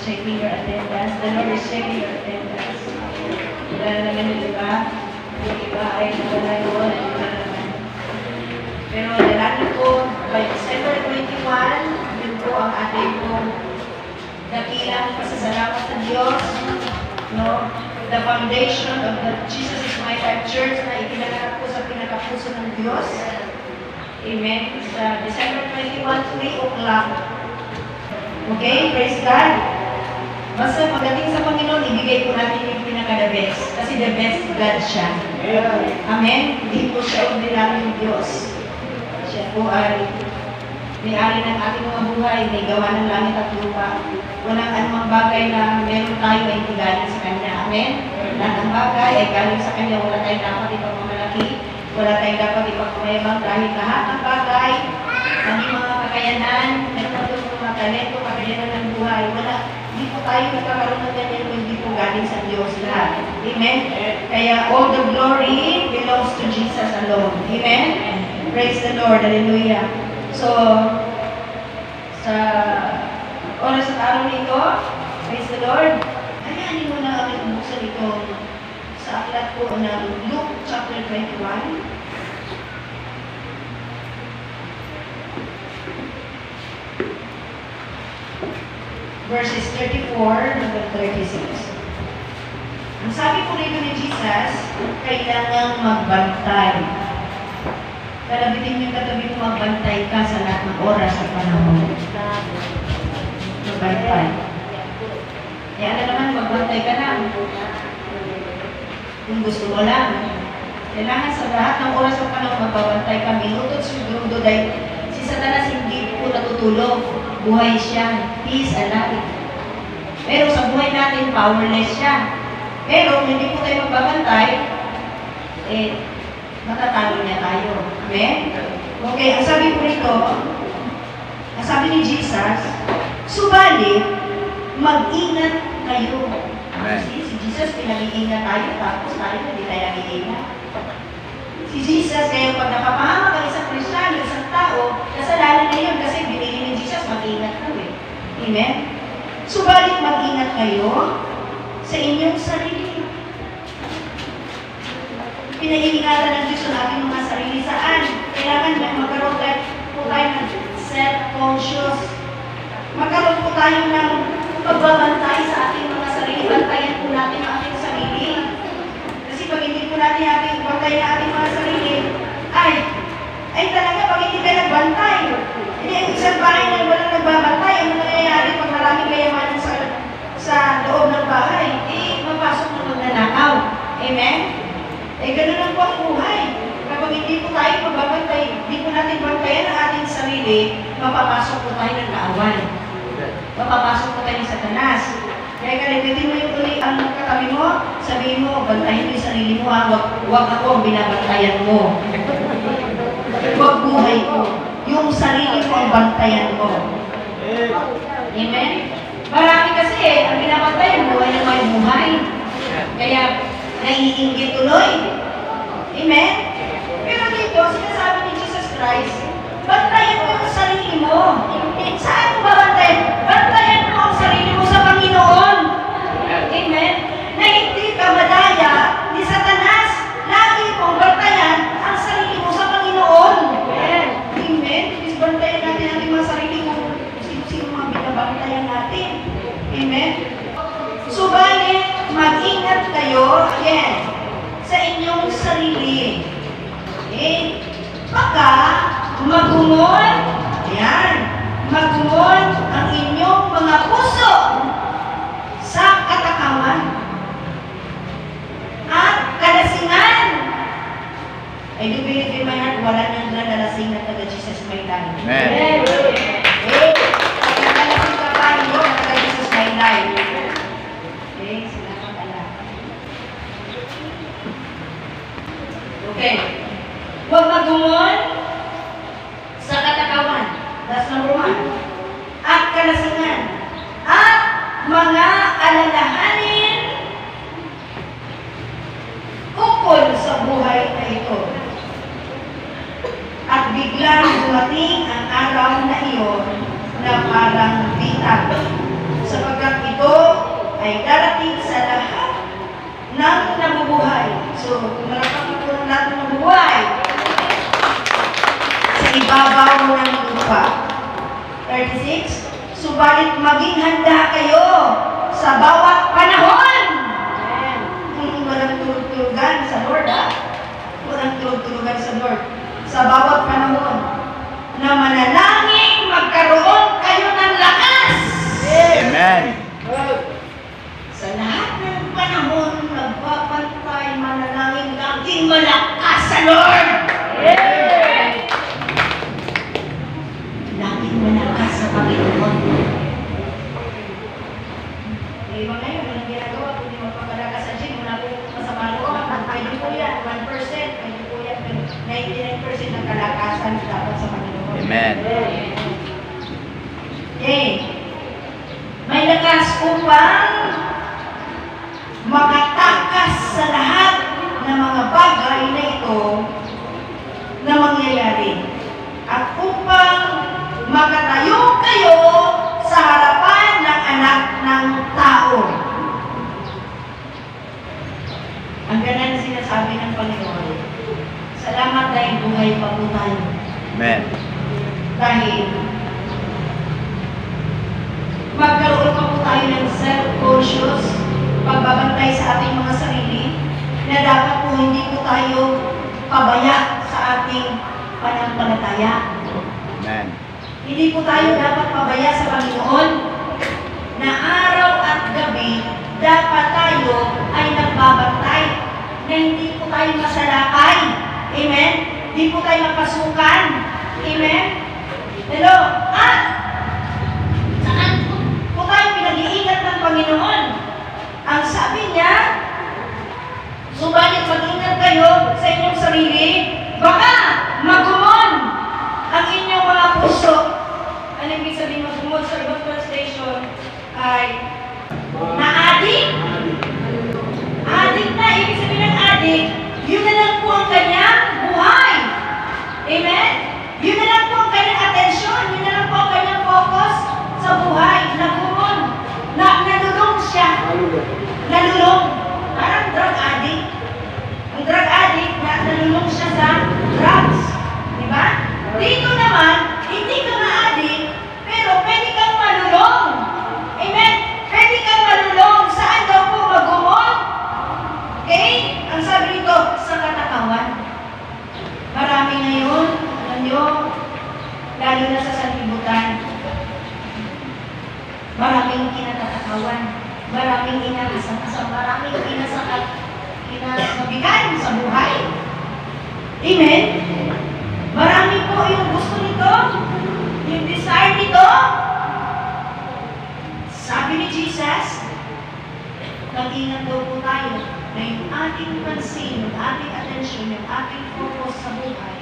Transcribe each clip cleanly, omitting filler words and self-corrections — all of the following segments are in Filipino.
checking your attendance. The Lord is checking your attendance. Wala na naman yung iba. Yung iba ay wala yun. Wala naman. Pero dalangin ko, by December 21, yun po ang ating pong dakilang pasasalamat sa Diyos. No? The foundation of the Jesus is My Life Church na itinangarap ko sa pinakapuso ng Diyos. Amen. Sa December 21, 3 o'clock. Okay? Praise God. Basta pagdating sa Panginoon, ibigay po natin yung pinaka-the best. Kasi the best God siya. Amen? Hindi po siya ordinaryong Diyos. Siya po ay may-ari ng ating mga buhay, may gawa ng langit at lupa. Walang anumang bagay na meron tayo ay hindi galing sa Kanya. Amen? Lahat ng bagay ay galing sa Kanya. Wala tayong dapat ipagmamalaki. Wala tayong dapat ipagmayabang dahil lahat ng bagay, ang mga kakayanan, meron pa doon mga talento, kakayanan ng buhay. Wala. Hindi po tayo nagkakaroon ng ganyan kung hindi po galing sa Diyos lahat. Amen? Kaya all the glory belongs to Jesus alone. Amen? Praise the Lord. Hallelujah. So, sa oras at araw nito, praise the Lord, ayanin mo na kami buksan itong sa aklat po ng Luke chapter 21. Verses 34 hanggang 36. Ang sabi po rito ni Jesus, kailangang magbantay. Kalabitin yung katabi mo, magbantay ka sa lahat ng oras at panahon. Magbantay. Kaya ano naman, magbantay ka lang. Kung gusto mo lang. Kailangan sa lahat ng oras at panahon, magbabantay ka. Minutot, segundo, dahil si Satanas hindi po natutulog. Buhay siya. He is alive. Pero sa buhay natin, powerless siya. Pero kung hindi po tayo magbabantay, matatalo niya tayo. Amen? Okay, ang sabi po rito, ang sabi ni Jesus, subalit, mag-ingat kayo. Si Jesus, pinag-iingat tayo, tapos tayo, hindi tayo nag-iingat. Si Jesus, kaya pag nakapahamak ang isang Kristiyano, isang tao, kasalanan na yun kasi binili ni Jesus, mag-ingat ka eh. Amen? Subalit, mag-ingat kayo sa inyong sarili. Pinag-iingatan ng Diyos ang ating mga sarili. Saan? Kailangan magkaroon po tayo ng self-conscious. Magkaroon po tayo ng pagbabantay sa ating mga sarili. Bantayan po natin ang ating sarili. Kasi pag hindi po natin ating bantayan ang ating mga sarili, ay talaga pag hindi ka nagbantay. Hindi ang isang bahay na walang nagbabantay. Ano nangyayari pag maraming kayamanan sa loob ng bahay? Mapasok ng magnanakaw. Amen? Ganun lang po ang buhay. Kapag hindi po tayo magbabantay, hindi po natin bantayan ang ating sarili, mapapasok po tayo ng kaaway. Mapapasok po tayo ng Satanas. Kaya kalimutin mo yung uli ang katabi mo, sabihin mo, bantayin mo yung sarili mo, huwag ako ang binabantayan mo. Huwag buhay ko. Yung sarili mo ang bantayan mo. Amen? Marami kasi ang binabantayan, buhay ng may buhay. Kaya, naiinggit tuloy. Amen? Pero dito, sinasabi ni Jesus Christ, bantayan mo yung sarili mo. Saan mo ba bantayan? Bantayan mo ang sarili mo sa Panginoon. Amen? Na hindi ka madaya ni Satanas. Lagi mong bantayan ang sarili mo sa Panginoon. Amen? Please bantayan natin ang mga sarili mo. Sino mga binabantayan natin. Amen? Subalit, mag-ingat kayo, again, sa inyong sarili. Okay? Baka magumon, ayan, magumon ang inyong mga puso sa katakawan at kalasingan. I do believe in my heart, wala nang nalalasing na taga-Jesus my life. Amen. Okay? Kaya nalasing ka pa, hindi na taga-Jesus my life. Okay? Okay. Huwag magumon sa katakawan. That's number 1. At kalasingan. At mga alalahanin ukol sa buhay na ito. At biglang dumating ang araw na iyon na parang bitag. Sapagkat ito ay darating sa lahat ng nabubuhay. So, malapang po ng lahat ng nabubuhay sa ibabaw ng lupa. 36, subalit maging handa kayo sa bawat panahon. Walang tulog-tulugan sa Lord, ha? Walang tulog-tulugan sa Lord. Sa bawat panahon na manalangin, magkaroon kayo ng lakas. Amen. Sa lahat ng panahon, nagbabantay, manalangin, laging malakas sa Lord. Laging malakas sa Panginoon. Eh, mga ngayon, walang ginagawa, kundi magpapalakas sa gym, wala po masama loob. Pwede po yan, 1%, pwede po yan, pero 99% ng kalakasan dapat sa Panginoon. Amen. Okay. May lakas upang makatakas sa lahat ng mga bagay na ito na mangyayari. At upang makatayo kayo sa harapan ng anak ng tao. Ang ganda na sinasabi ng Panginoon. Salamat dahil buhay pa po tayo. Amen. Dahil magkaroon pa po tayo ng self-conscious pagbabantay sa ating mga sarili na dapat po hindi po tayo pabaya sa ating pananampalataya. Amen. Hindi po tayo dapat pabaya sa Panginoon na araw at gabi dapat tayo ay nagbabantay na hindi po tayo masalakay. Amen? Hindi po tayo mapasukan. Amen? Hello? Saan po tayo pinag-iingat ng Panginoon? Ang sabi niya, subalit mag-ingat kayo sa inyong sarili, baka magumon ang inyong mga puso. Ano ibig sabihin magumon sa ibang translation ay na-addict. Addict na, ibig sabihin ng addict, yun na lang po ang kanyang buhay. Amen? Yun na lang po ang kanyang atensyon, yun na lang po ang kanyang focus sa buhay. Nagumon. Nalulong siya. Nalulong. Parang drug addict. Ang drug addict, nalulong siya sa drugs. Diba? Dito naman, hindi ka na-addict, pero pwede kang malulong. Amen? Pwede kang malulong. Saan daw po magumon? Okay? Ang sabi nito, sa katakawan. Marami ngayon, alam nyo, lalo na sa sanlibutan, maraming kinatatakawan, maraming inasang-asang, maraming kinasabihan sa buhay. Amen? Marami po yung gusto nito, yung desire nito. Sabi ni Jesus, mag-ingat daw po tayo na yung ating pansin, yung ating atensyon, yung ating focus sa buhay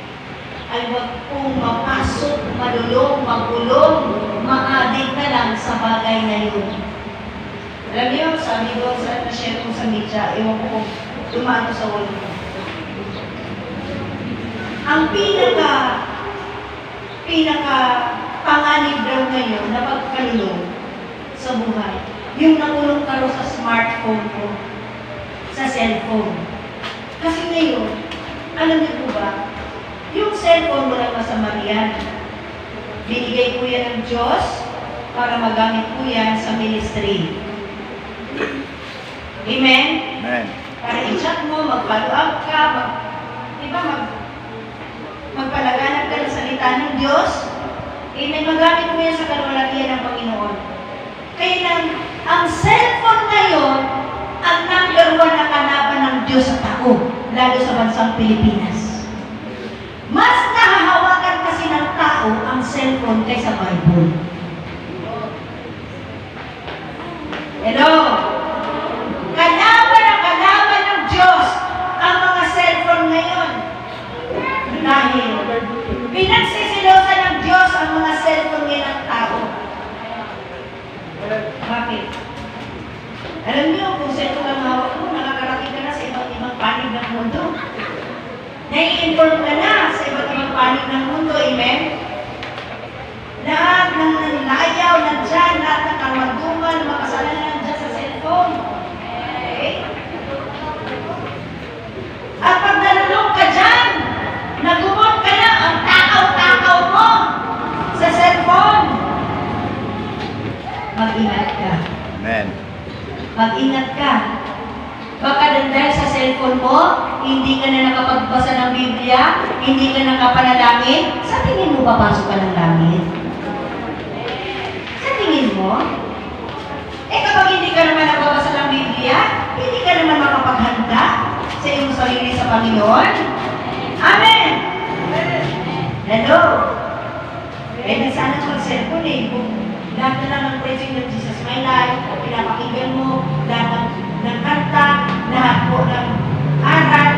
ay huwag pong mapasok, malulong, magulong, ma-addict na lang sa bagay na yun. Alam niyo, sabi ko sa na-share ko sa media, ewan ko kung dumaan sa wall ko. Ang pinaka panganib daw ngayon na pagkalulong sa buhay, yung nakulong ka sa smartphone ko, sa cellphone. Kasi ngayon, alam niyo po ba, yung cellphone mo lang masama yan. Binigay po yan ng Diyos para magamit po yan sa ministry. Amen? Amen. Para i-chat mo, mag-follow up ka, magpalaganap ka ng salita ng Diyos. Amen? Magamit mo yan sa kalwalatian ng Panginoon. Kaya lang, ang cellphone ngayon, ang number 1 na kanaban ng Diyos sa tao, lalo sa bansang Pilipinas. Mas nahahawakan kasi ng tao ang cellphone kaysa Bible. Hello? Kalaban ng Diyos ang mga cellphone ngayon. Dahil pinagsisilosan ng Diyos ang mga cellphone ngayon ng tao. Bakit? Alam niyo, kung cellphone ang hawak mo, nakakarating ka na sa ibang panig ng mundo. Nai-inform ka na sa iba't ibang panig ng mundo. Amen? Lahat ng nanlayaw, nandyan, lahat ng karwaduman, makasalanan nandyan sa cellphone. mag-ingat ka. Amen. Mag-ingat ka. Baka dahil sa cellphone mo, hindi ka na nakapagbasa ng Biblia, hindi ka nakapanalangin, sa tingin mo papasok ka ng langit? Sa tingin mo? Eh kapag hindi ka naman nagbabasa ng Biblia, hindi ka naman makapaghanda sa iyong sarili sa Panginoon. Amen! Hello? Pwede sana mag-cellphone eh. Kung lahat na lang ng preaching ng Jesus My Life, pinapakinggan mo, lahat ng kanta, lahat po ng aral,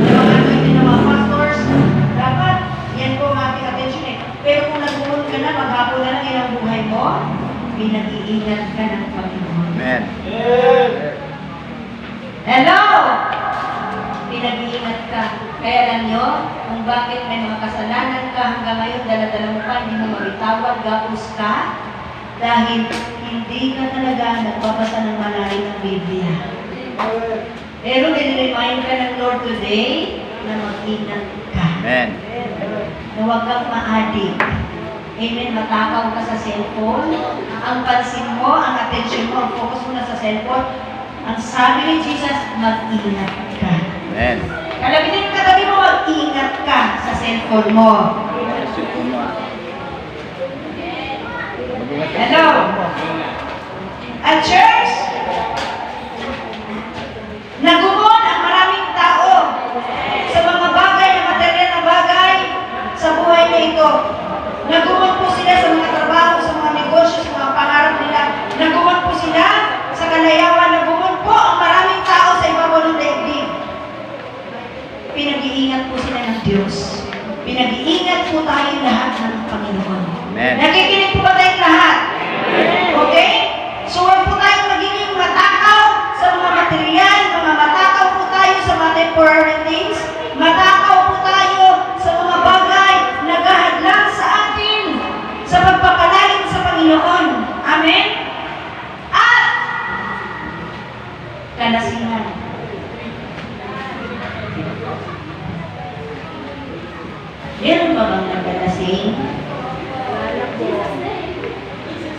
mga pwede ng mga pastors, dapat yan po ang ating attention eh. Pero kung nagbuhon ka na, maghapon na lang ilang buhay mo, pinag-iingat ka ng Panginoon. Amen. Hello! Pinag-iingat ka. Kaya alam nyo, kung bakit may mga kasalanan ka hanggang ngayon, dala-dala mo pa, hindi mo mabitawad, gapos ka, dahil hindi ka talaga nagbabasa ng malalim ng Biblia. Pero diniremind ka ng Lord today na mag-ingat ka. Amen. Na huwag kang ma-addict. Amen, matakaw ka sa cellphone. Ang pansin mo, ang attention mo, ang focus mo na sa cellphone. Ang sabi ni Jesus, mag-ingat ka. Amen. Kalabitin ka tabi mo, mag-ingat ka sa cellphone mo. Hello? At church, nagumon ang maraming tao sa mga bagay na material na bagay sa buhay na ito. Nagumon po sila sa mga trabaho, sa mga negosyo, sa mga pangarap nila. Nagumon po sila sa kalayawan. Nagumon po ang maraming tao sa ibabaw ng daigdig. Pinag-iingat po sila ng Diyos. Pinag-iingat po tayo lahat ng Panginoon. Amen. Nakikinig po ba tayong lahat? Okay? So, huwag po tayong magiging matakaw sa mga material, mga matakaw po tayo sa mga temporary things, matakaw po tayo sa mga bagay na gahadlang sa atin, sa pagpapalalim sa Panginoon. Amen? At, kalasingan. Meron ba bang naglalasing?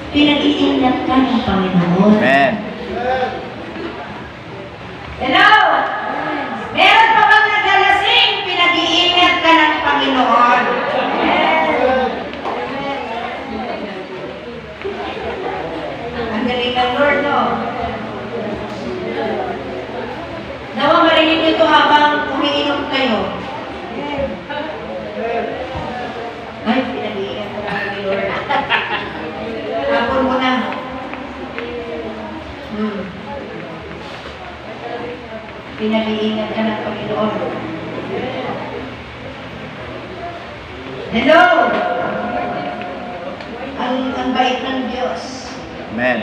Pinag-iingat ka ng Panginoon. Amen. Hello? Meron pa bang naglalasing? Pinag-iingat ka ng Panginoon. Ang galing ng Lord, no? Nawa marinig nyo ito habang umiinom kayo. Ay, pinag-iingat ka ng Lord. Hapon mo na. Pinag-iingat ka ng Panginoon. Hello! Ang bait ng Diyos. Amen.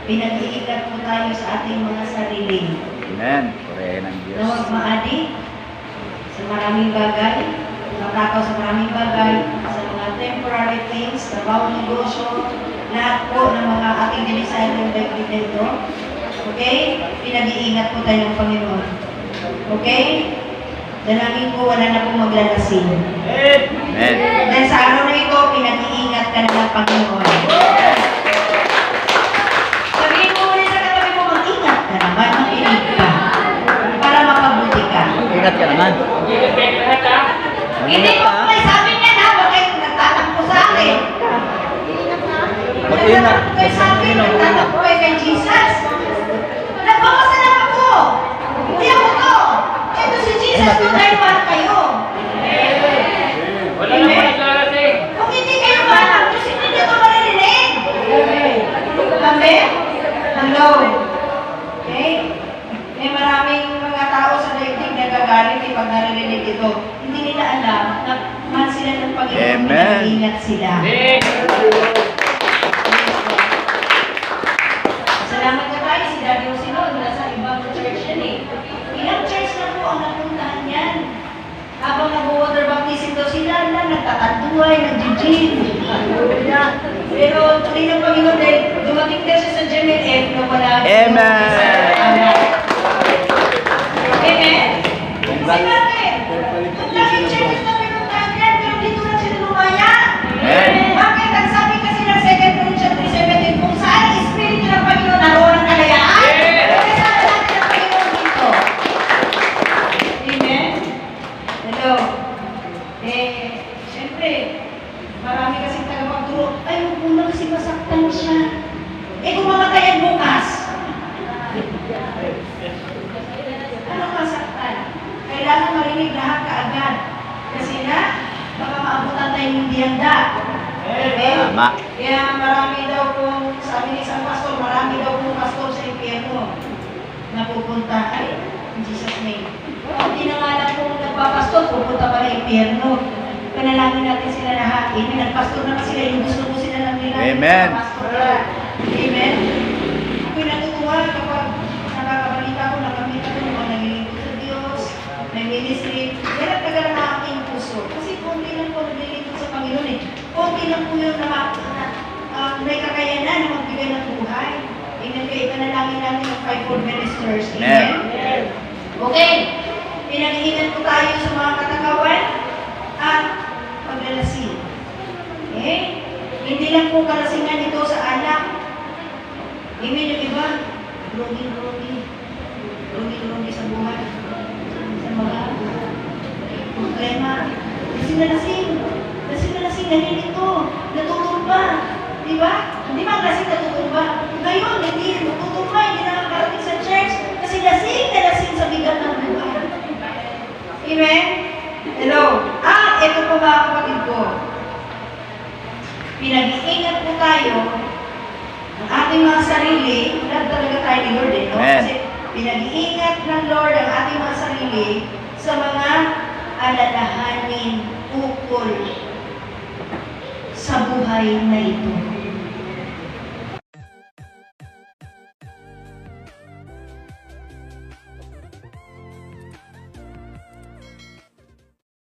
Pinag-iingat po tayo sa ating mga sarili. Amen. Purihin ang Na huwag Diyos. maadik sa maraming bagay, matakaw sa maraming bagay, sa mga temporary things, trabaho, negosyo, lahat po ng mga ating dinisign ng daigdig na ito. Okay? Pinag-iingat po tayo ng Panginoon. Okay? Dalangin ko, wala na pong maglalasing. Amen. Dahil sa araw na ito, pinag-iingat ka na ng Panginoon. Sabihin mo ulit sa katabi mo, mag-ingat ka naman, makinig ka, para mapabuti ka. Ingat ka naman. Hindi mo ko may sabi niya na, huwag kayong nagtatakbo sa akin. Mag-ingat. Nagtatakbo kayo sa akin, nagtatakbo kayo kay Jesus. Nagbabasa na ako. Hindi ako to. Ito si Jesus, kung kayo mahal kayo. Wala na po naglalasing. Kung hindi kayo mahal ng Diyos, hindi niyo ito maririnig. Amen? Hello? Okay? May maraming mga tao sa daigdig na gagalit pag naririnig ito. Hindi nila alam na mahal sila ng Panginoon, Amen. pinag-iingat sila. Salamat ka tayo, si Daddy Osino, nasa ibang church yan eh. Ilang church na po ang napuntahan yan. Habang nag-water baptism daw sila, nagtatanduay, nag-gym. Pero tuloy ng Panginoon dahil dumating daw siya sa Gemel F na wala. Amen. Amen? Kasi bakit? Ang daming churches na pinuntahan yan, pero dito lang sila lumaya. Amen. Bakit? Ang sabi kasi ng 2 mo siya. Eh kung mamatayan bukas, ano masaktan? Kailangan marinig lahat kaagad. Kasi na, baka maabutan tayo ng handa. Amen? Tama. Kaya marami daw pong, sabi ni isang pastor, marami daw pong pastor sa impyerno na pupunta. Ay, in Jesus' name. Hindi na nga lang kung nagpapastor, pupunta pa ng impyerno. Panalangin natin sila lahat. Amen. Nagpastor na sila, yung gusto ko sila lang nila. Amen. Amen. Ako'y natutuwa kapag nakakabalita ko, nakamit ako ng mga naglilingkod sa Diyos, may ministry. Ganap tagal na aking puso. Kasi konti lang po naglilingkod sa Panginoon eh. Konti lang po yung may kakayanan na magbigay ng buhay. Amen. Kaya ipanalangin natin ang fivefold ministers. Amen. Okay. Pinag-iingat po tayo sa mga katakawan at paglalasing. Okay? Hindi lang po kalasingan ito sa anak. Amen. Yung iba, groggy sa buhay. Sa mga problema. Lasing, ganito. Natutumba. Diba? Hindi ba ang lasing natutumba? Ngayon, hindi natutumba, hindi nakakarating sa church. Kasi lasing sa bigat ng buhay. Amen? Hello? Ito po mga kapatid ko. Pinag-iingat po tayo ang ating mga sarili. Wala talaga tayo ni Lord, no? Amen. Kasi pinag-iingat ng Lord ang ating mga sarili sa mga alalahanin ukol sa buhay na ito.